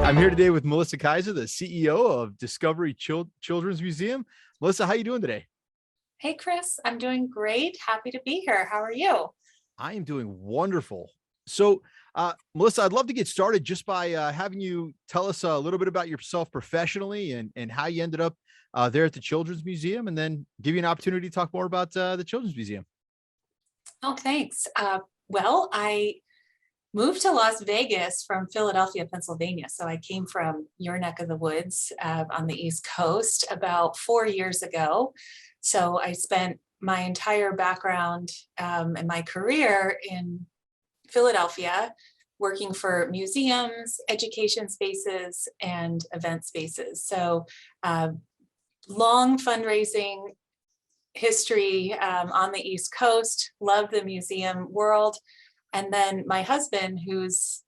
I'm here today with Melissa Kaiser, the CEO of Discovery Children's Museum. Melissa, how are you doing today? Hey, Chris, I'm doing great. Happy to be here. How are you? I am doing wonderful. So, Melissa, I'd love to get started just by having you tell us a little bit about yourself professionally and how you ended up there at the Children's Museum, and then give you an opportunity to talk more about the Children's Museum. Oh, thanks. Well, I moved to Las Vegas from Philadelphia, Pennsylvania. So I came from your neck of the woods on the East Coast about 4 years ago. So I spent my entire background and my career in Philadelphia, working for museums, education spaces, and event spaces. So long fundraising history on the East Coast, love the museum world. And then my husband, who's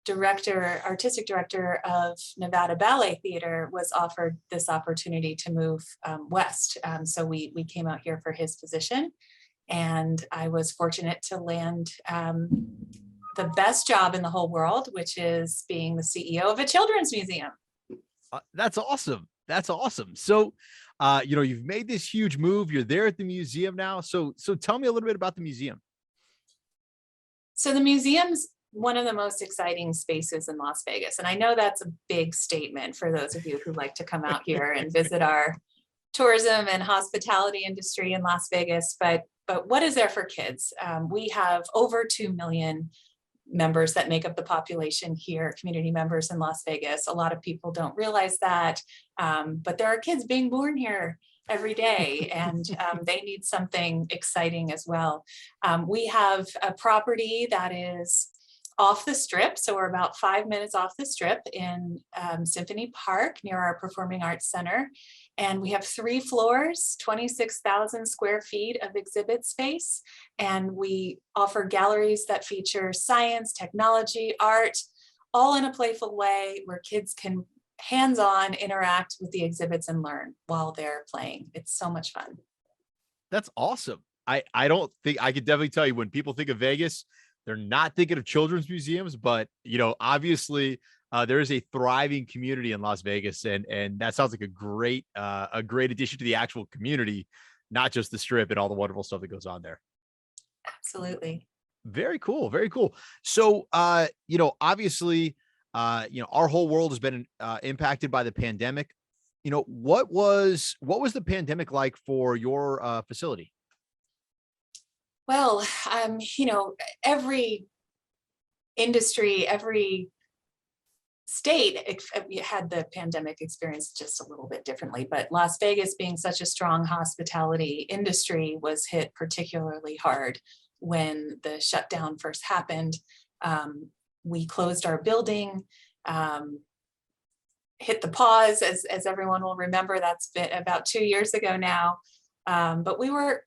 artistic director of Nevada Ballet Theater, was offered this opportunity to move west. So we came out here for his position, and I was fortunate to land the best job in the whole world, which is being the CEO of a children's museum. That's awesome. That's awesome. So, you've made this huge move. You're there at the museum now. So tell me a little bit about the museum. So the museum's one of the most exciting spaces in Las Vegas. And I know that's a big statement for those of you who like to come out here and visit our tourism and hospitality industry in Las Vegas. But what is there for kids? We have over 2 million members that make up the population here, community members in Las Vegas. A lot of people don't realize that, but there are kids being born here every day, and they need something exciting as well. We have a property that is off the strip, so we're about 5 minutes off the strip in Symphony Park near our Performing Arts Center. And we have 3 floors, 26,000 square feet of exhibit space. And we offer galleries that feature science, technology, art, all in a playful way where kids can hands-on interact with the exhibits and learn while they're playing. It's so much fun. That's awesome. I don't think I could definitely tell you when people think of Vegas, they're not thinking of children's museums, but obviously there is a thriving community in Las Vegas, and that sounds like a great addition to the actual community, not just the strip and all the wonderful stuff that goes on there. Absolutely. Very cool. Very cool. So, obviously, our whole world has been impacted by the pandemic. What was the pandemic like for your facility? Well, every industry, every state had the pandemic experience just a little bit differently, but Las Vegas, being such a strong hospitality industry, was hit particularly hard when the shutdown first happened. We closed our building, hit the pause, as everyone will remember. That's been about 2 years ago now, but we were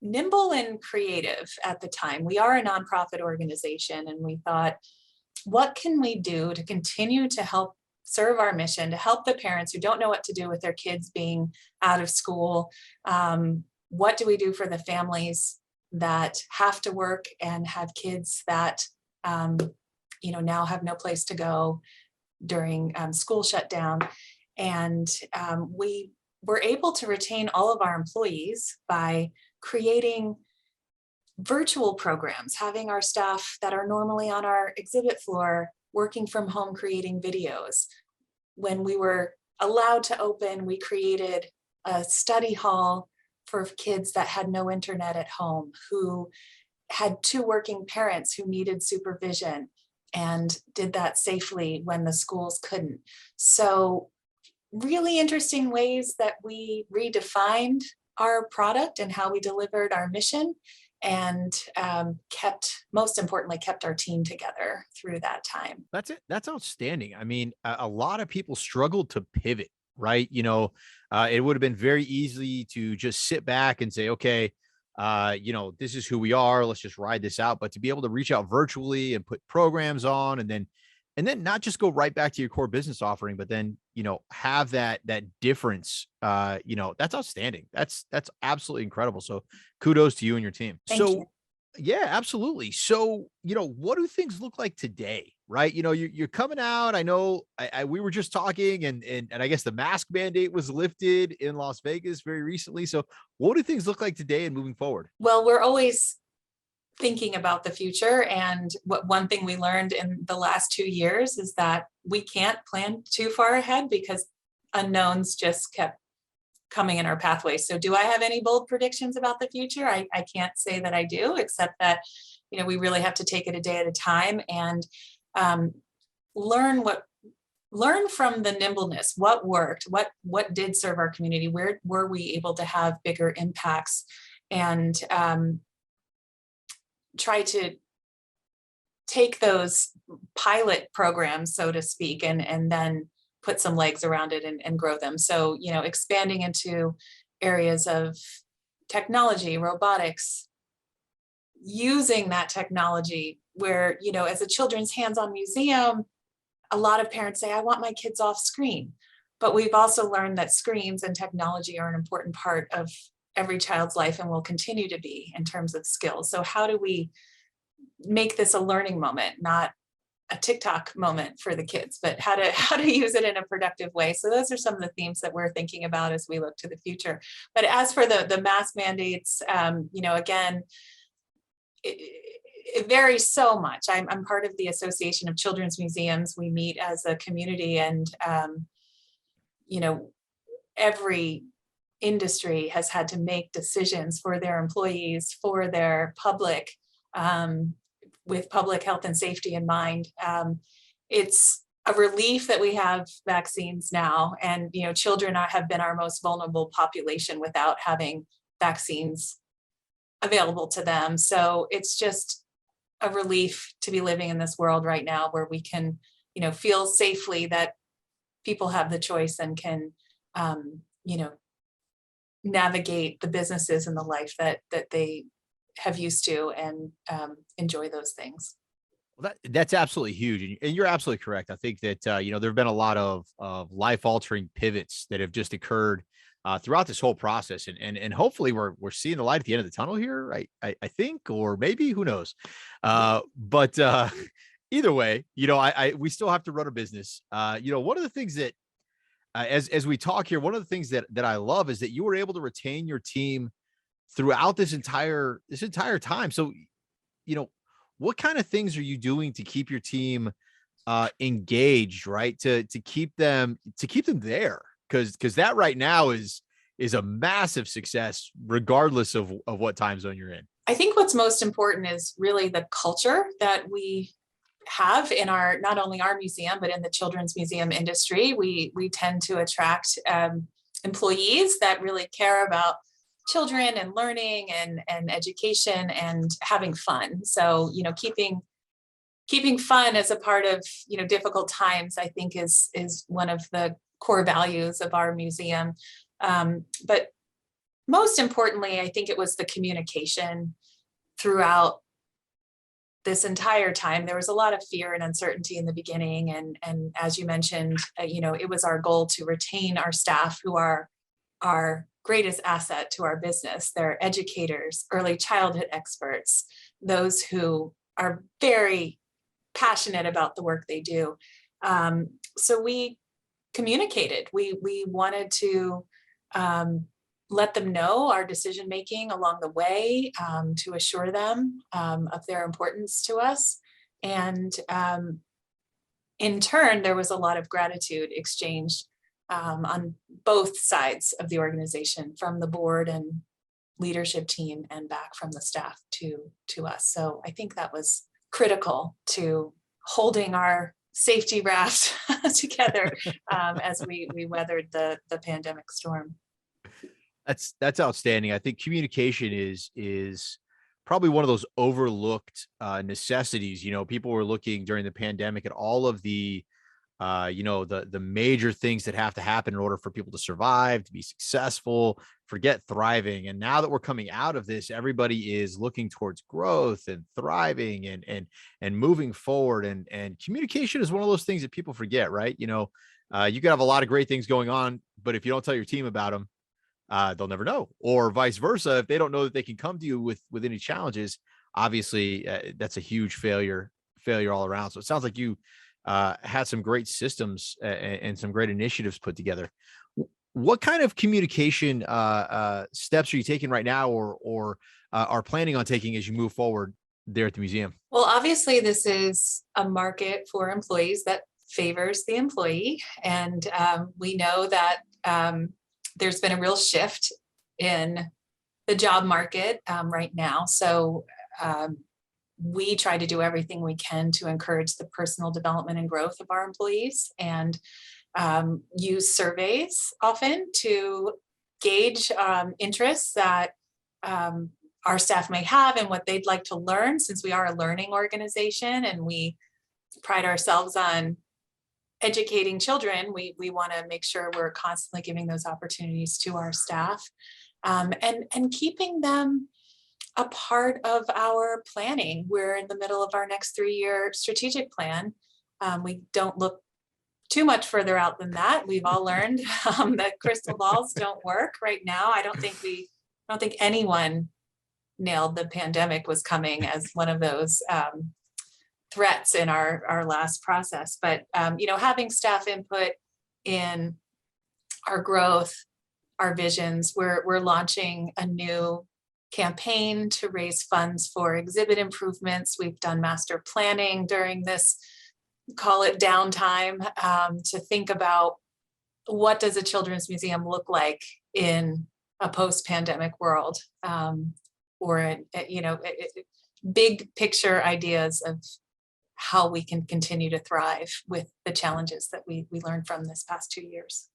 nimble and creative at the time. We are a nonprofit organization, and we thought, what can we do to continue to help serve our mission, to help the parents who don't know what to do with their kids being out of school? What do we do for the families that have to work and have kids that now have no place to go during school shutdown? And we were able to retain all of our employees by creating virtual programs, having our staff that are normally on our exhibit floor working from home, creating videos. When we were allowed to open, we created a study hall for kids that had no internet at home, who had 2 working parents who needed supervision, and did that safely when the schools couldn't. So really interesting ways that we redefined our product and how we delivered our mission, and most importantly, kept our team together through that time. That's it. That's outstanding. I mean, a lot of people struggled to pivot, right? It would have been very easy to just sit back and say, okay, this is who we are. Let's just ride this out. But to be able to reach out virtually and put programs on, and then not just go right back to your core business offering, but then, have that difference, that's outstanding. That's absolutely incredible. So kudos to you and your team. Thank you. Yeah, absolutely. So, what do things look like today? Right. You're coming out. I know we were just talking and I guess the mask mandate was lifted in Las Vegas very recently. So what do things look like today and moving forward? Well, we're always thinking about the future. And what one thing we learned in the last 2 years is that we can't plan too far ahead because unknowns just kept coming in our pathway. So do I have any bold predictions about the future? I can't say that I do, except that, we really have to take it a day at a time and um, learn what learn from the nimbleness, what worked, what did serve our community, where were we able to have bigger impacts, and try to take those pilot programs, so to speak, and then put some legs around it and grow them. So, expanding into areas of technology, robotics, using that technology where, as a children's hands-on museum, a lot of parents say, I want my kids off screen. But we've also learned that screens and technology are an important part of every child's life and will continue to be in terms of skills. So how do we make this a learning moment, not a TikTok moment for the kids, but how to use it in a productive way. So those are some of the themes that we're thinking about as we look to the future. But as for the mask mandates, again, it varies so much. I'm part of the Association of Children's Museums. We meet as a community, and you know, every industry has had to make decisions for their employees, for their public, um, with public health and safety in mind. It's a relief that we have vaccines now, and children have been our most vulnerable population without having vaccines available to them. So it's just a relief to be living in this world right now where we can, feel safely that people have the choice and can, um, you know, navigate the businesses and the life that they have used to, and enjoy those things. Well, that's absolutely huge, and you're absolutely correct. I think that there have been a lot of life altering pivots that have just occurred throughout this whole process, and hopefully we're seeing the light at the end of the tunnel here. I think, or maybe who knows, but either way, I we still have to run a business. One of the things that as we talk here, one of the things that I love is that you were able to retain your team throughout this entire time. So you know, what kind of things are you doing to keep your team engaged, right? To keep them there. Because that right now is a massive success, regardless of what time zone you're in. I think what's most important is really the culture that we have in our, not only our museum, but in the children's museum industry. We tend to attract employees that really care about children and learning and education and having fun. So, keeping fun as a part of, difficult times, I think is one of the core values of our museum. But most importantly, I think it was the communication throughout this entire time. There was a lot of fear and uncertainty in the beginning, and as you mentioned, it was our goal to retain our staff, who are our greatest asset to our business. They're educators, early childhood experts, those who are very passionate about the work they do. So we communicated. We wanted to let them know our decision making along the way, to assure them of their importance to us. And in turn, there was a lot of gratitude exchanged on both sides of the organization, from the board and leadership team, and back from the staff to us. So I think that was critical to holding our safety raft together as we weathered the pandemic storm. That's outstanding. I think communication is probably one of those overlooked necessities. People were looking during the pandemic at all of the major things that have to happen in order for people to survive, to be successful, forget thriving. And now that we're coming out of this, everybody is looking towards growth and thriving and moving forward. And communication is one of those things that people forget, right? You can have a lot of great things going on, but if you don't tell your team about them, they'll never know. Or vice versa, if they don't know that they can come to you with any challenges, obviously that's a huge failure all around. So it sounds like you had some great systems and some great initiatives put together. What kind of communication steps are you taking right now, or are planning on taking as you move forward there at the museum? Well, obviously, this is a market for employees that favors the employee. And we know that there's been a real shift in the job market right now. So we try to do everything we can to encourage the personal development and growth of our employees, and use surveys often to gauge interests that our staff may have and what they'd like to learn, since we are a learning organization and we pride ourselves on educating children. We want to make sure we're constantly giving those opportunities to our staff, and keeping them a part of our planning. We're in the middle of our next 3-year strategic plan. We don't look too much further out than that. We've all learned that crystal balls don't work right now. I don't think anyone nailed the pandemic was coming as one of those threats in our last process. But having staff input in our growth, our visions, we're launching a new campaign to raise funds for exhibit improvements. We've done master planning during this, call it downtime, to think about what does a children's museum look like in a post-pandemic world, or big picture ideas of how we can continue to thrive with the challenges that we learned from this past 2 years.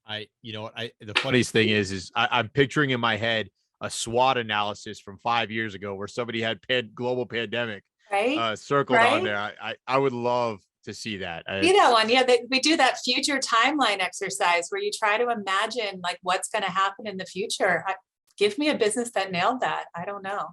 The funniest thing is I'm picturing in my head a SWOT analysis from 5 years ago where somebody had global pandemic Right? circled on Right? there. I would love to see that. See that one. Yeah, we do that future timeline exercise where you try to imagine like what's going to happen in the future. Give me a business that nailed that. I don't know.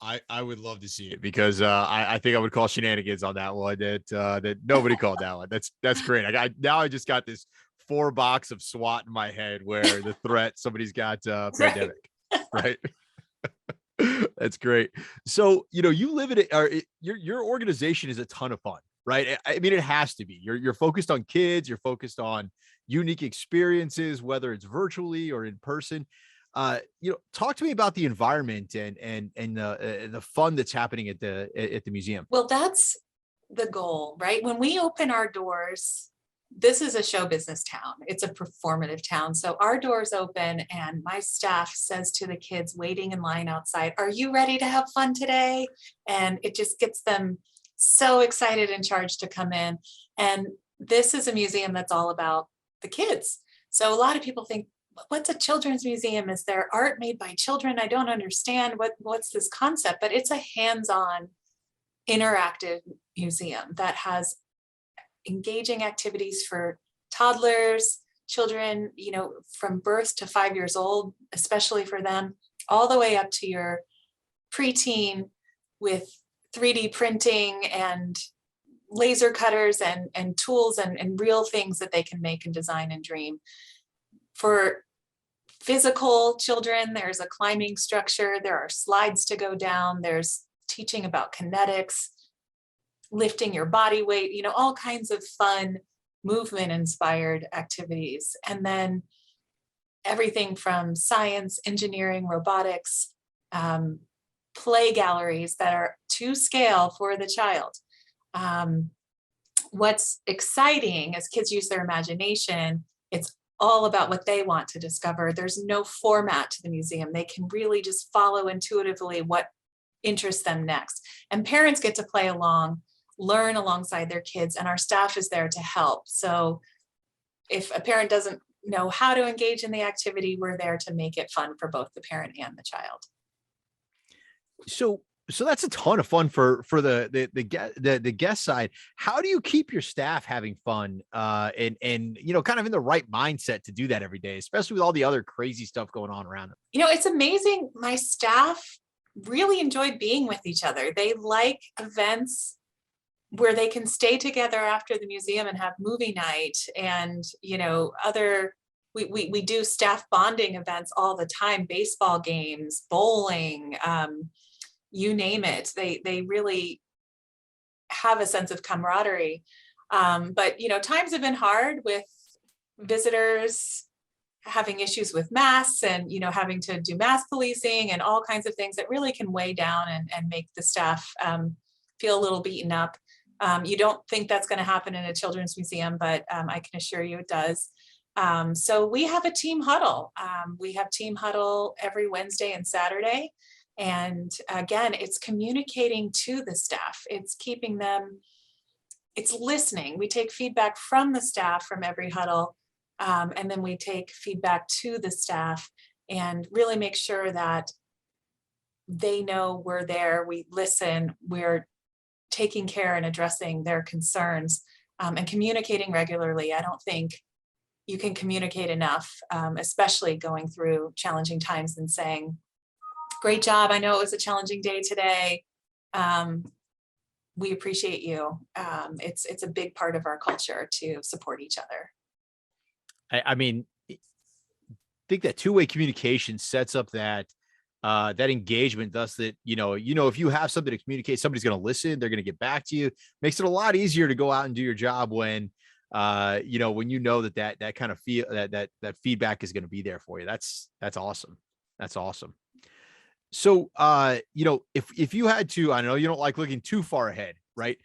I would love to see it, because I think I would call shenanigans on that one that nobody called that one. That's great. Now I just got this 4 box of SWAT in my head where the threat somebody's got pandemic, right? That's great. So you live in it, or your organization is a ton of fun, right? I mean, it has to be. You're focused on kids. You're focused on unique experiences, whether it's virtually or in person. Talk to me about the environment and the fun that's happening at the museum. Well, that's the goal, right? When we open our doors, this is a show business town. It's a performative town. So our doors open and my staff says to the kids waiting in line outside, "Are you ready to have fun today?" And it just gets them so excited and charged to come in. And this is a museum that's all about the kids. So a lot of people think, what's a children's museum? Is there art made by children? I don't understand what's this concept, but it's a hands-on interactive museum that has engaging activities for toddlers, children, from birth to 5 years old, especially for them, all the way up to your preteen, with 3D printing and laser cutters and tools and real things that they can make and design and dream. For physical children, there's a climbing structure, there are slides to go down, there's teaching about kinetics, lifting your body weight, all kinds of fun movement inspired activities. And then everything from science, engineering, robotics, play galleries that are to scale for the child. What's exciting as kids use their imagination, it's all about what they want to discover. There's no format to the museum. They can really just follow intuitively what interests them next. And parents get to play along, learn alongside their kids, and our staff is there to help. So if a parent doesn't know how to engage in the activity, we're there to make it fun for both the parent and the child. So that's a ton of fun for the guest side. How do you keep your staff having fun and kind of in the right mindset to do that every day, especially with all the other crazy stuff going on around them? It's amazing. My staff really enjoy being with each other. They like events where they can stay together after the museum and have movie night and we do staff bonding events all the time, baseball games, bowling, you name it. They really have a sense of camaraderie. But times have been hard with visitors having issues with masks and having to do mask policing and all kinds of things that really can weigh down and make the staff feel a little beaten up. You don't think that's going to happen in a children's museum, but I can assure you it does. So we have a team huddle. We have team huddle every Wednesday and Saturday. And again, it's communicating to the staff. It's keeping them, it's listening. We take feedback from the staff from every huddle. And then we take feedback to the staff and really make sure that they know we're there, we listen, we're taking care and addressing their concerns, and communicating regularly. I don't think you can communicate enough, especially going through challenging times and saying, great job, I know it was a challenging day today. We appreciate you. It's a big part of our culture to support each other. I mean, I think that two-way communication sets up that that engagement, thus that, if you have something to communicate, somebody's going to listen, they're going to get back to you. Makes it a lot easier to go out and do your job when, when that kind of feel that feedback is going to be there for you. That's awesome. That's awesome. So, if you had to, I know you don't like looking too far ahead, right?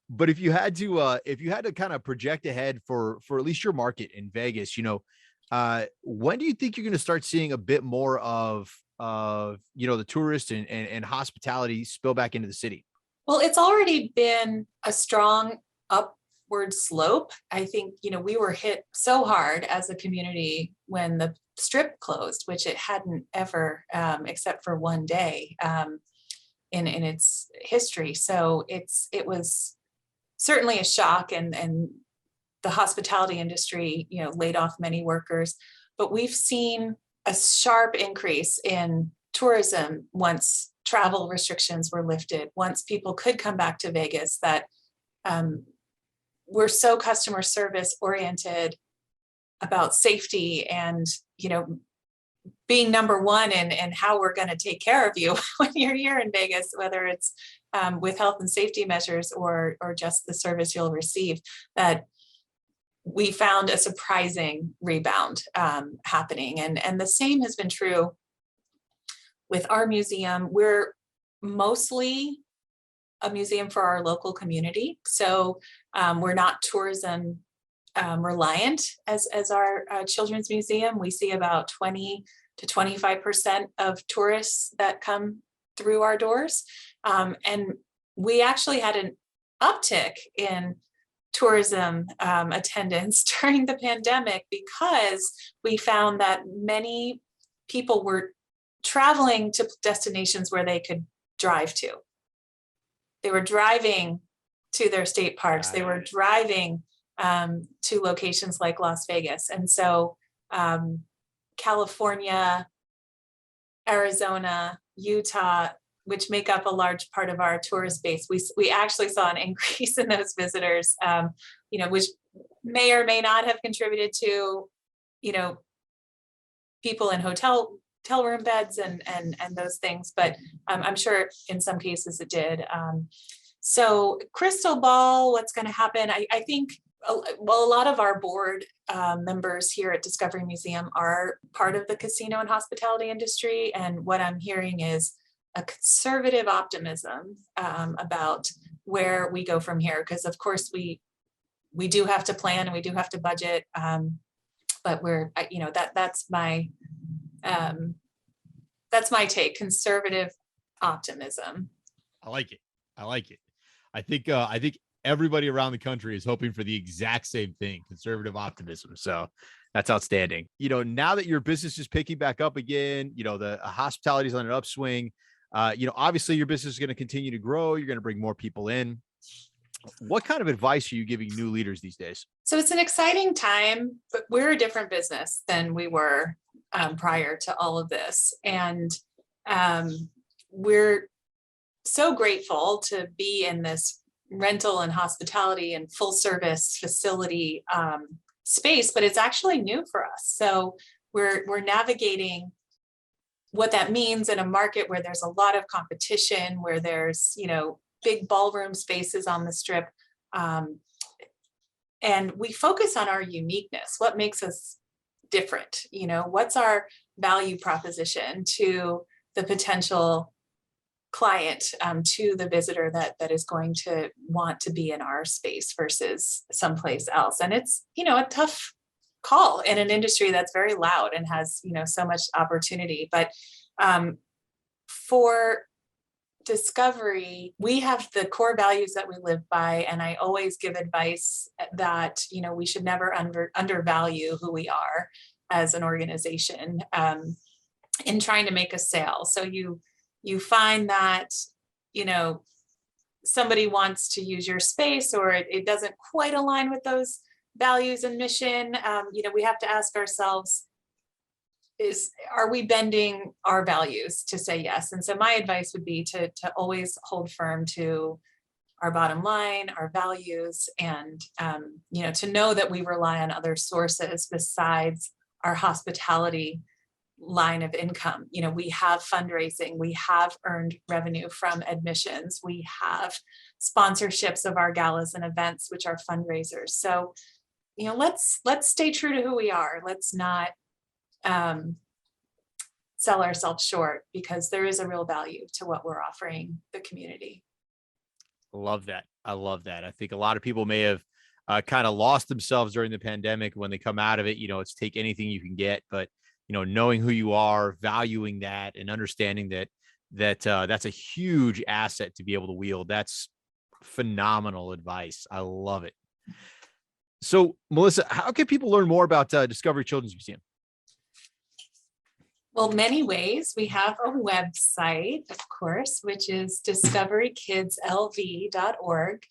But if you had to kind of project ahead for at least your market in Vegas, when do you think you're going to start seeing a bit more of the tourists and hospitality spill back into the city? Well, it's already been a strong upward slope. I think, we were hit so hard as a community when the Strip closed, which it hadn't ever, except for one day in its history. So it was certainly a shock, and the hospitality industry, laid off many workers. But we've seen a sharp increase in tourism once travel restrictions were lifted, once people could come back to Vegas, that we're so customer service oriented about safety and, being number one and how we're going to take care of you when you're here in Vegas, whether it's with health and safety measures or just the service you'll receive, that we found a surprising rebound happening. And the same has been true with our museum. We're mostly a museum for our local community. So we're not tourism reliant as our children's museum. We see about 20 to 25% of tourists that come through our doors. And we actually had an uptick in tourism attendance during the pandemic because we found that many people were traveling to destinations where they could drive to. They were driving to their state parks. They were driving to locations like Las Vegas. And so California, Arizona, Utah, which make up a large part of our tourist base, we actually saw an increase in those visitors, which may or may not have contributed to, people in hotel room beds and those things, but I'm sure in some cases it did. So crystal ball, what's going to happen? I think, a lot of our board members here at Discovery Museum are part of the casino and hospitality industry. And what I'm hearing is a conservative optimism about where we go from here. Because of course we do have to plan and we do have to budget. But that's my take, conservative optimism. I like it. I think everybody around the country is hoping for the exact same thing, conservative optimism. So that's outstanding. Now that your business is picking back up again, the hospitality is on an upswing. Obviously your business is going to continue to grow. You're going to bring more people in. What kind of advice are you giving new leaders these days? So it's an exciting time, but we're a different business than we were prior to all of this. And we're so grateful to be in this rental and hospitality and full service facility space, but it's actually new for us. So we're navigating what that means in a market where there's a lot of competition, where there's, big ballroom spaces on the strip. And we focus on our uniqueness. What makes us different? What's our value proposition to the potential client, to the visitor that is going to want to be in our space versus someplace else. And it's, a tough call in an industry that's very loud and has, so much opportunity. But for Discovery, we have the core values that we live by. And I always give advice that, we should never undervalue who we are as an organization in trying to make a sale. So you find that, somebody wants to use your space, or it doesn't quite align with those values and mission. We have to ask ourselves, are we bending our values to say yes? And so my advice would be to always hold firm to our bottom line, our values, and, to know that we rely on other sources besides our hospitality line of income. We have fundraising, we have earned revenue from admissions, we have sponsorships of our galas and events, which are fundraisers. So, let's stay true to who we are. Let's not sell ourselves short, because there is a real value to what we're offering the community. Love that. I love that. I think a lot of people may have kind of lost themselves during the pandemic. When they come out of it, it's take anything you can get, but knowing who you are, valuing that, and understanding that that's a huge asset to be able to wield. That's phenomenal advice. I love it. So, Melissa, how can people learn more about Discovery Children's Museum? Well, many ways. We have a website, of course, which is discoverykidslv.org.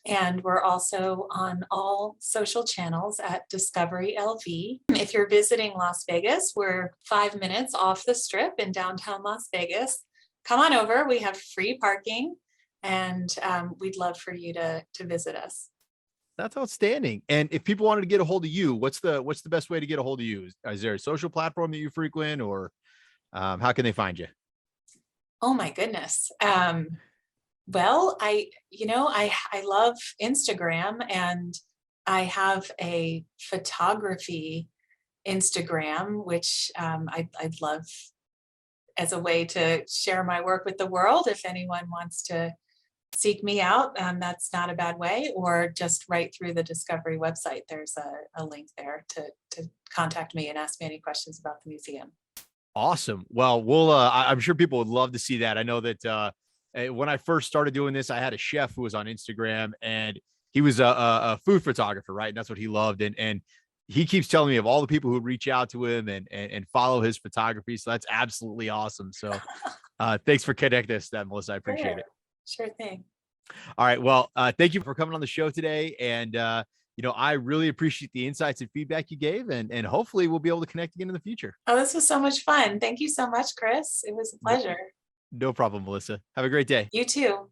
And we're also on all social channels at Discovery LV. If you're visiting Las Vegas, we're 5 minutes off the strip in downtown Las Vegas. Come on over. We have free parking, and we'd love for you to visit us. That's outstanding. And if people wanted to get a hold of you, what's the best way to get a hold of you? Is there a social platform that you frequent, or how can they find you? Oh my goodness. Well, I love Instagram, and I have a photography Instagram, which I'd love as a way to share my work with the world. If anyone wants to seek me out, that's not a bad way, or just right through the Discovery website. There's a link there to contact me and ask me any questions about the museum. Awesome. Well, I'm sure people would love to see that. I know that when I first started doing this, I had a chef who was on Instagram, and he was a food photographer, right? And that's what he loved. And he keeps telling me of all the people who reach out to him and follow his photography. So that's absolutely awesome. So thanks for connecting us, that, Melissa. I appreciate it. Sure thing. All right. Well, thank you for coming on the show today. And, I really appreciate the insights and feedback you gave, and hopefully we'll be able to connect again in the future. Oh, this was so much fun. Thank you so much, Chris. It was a pleasure. No problem, Melissa. Have a great day. You too.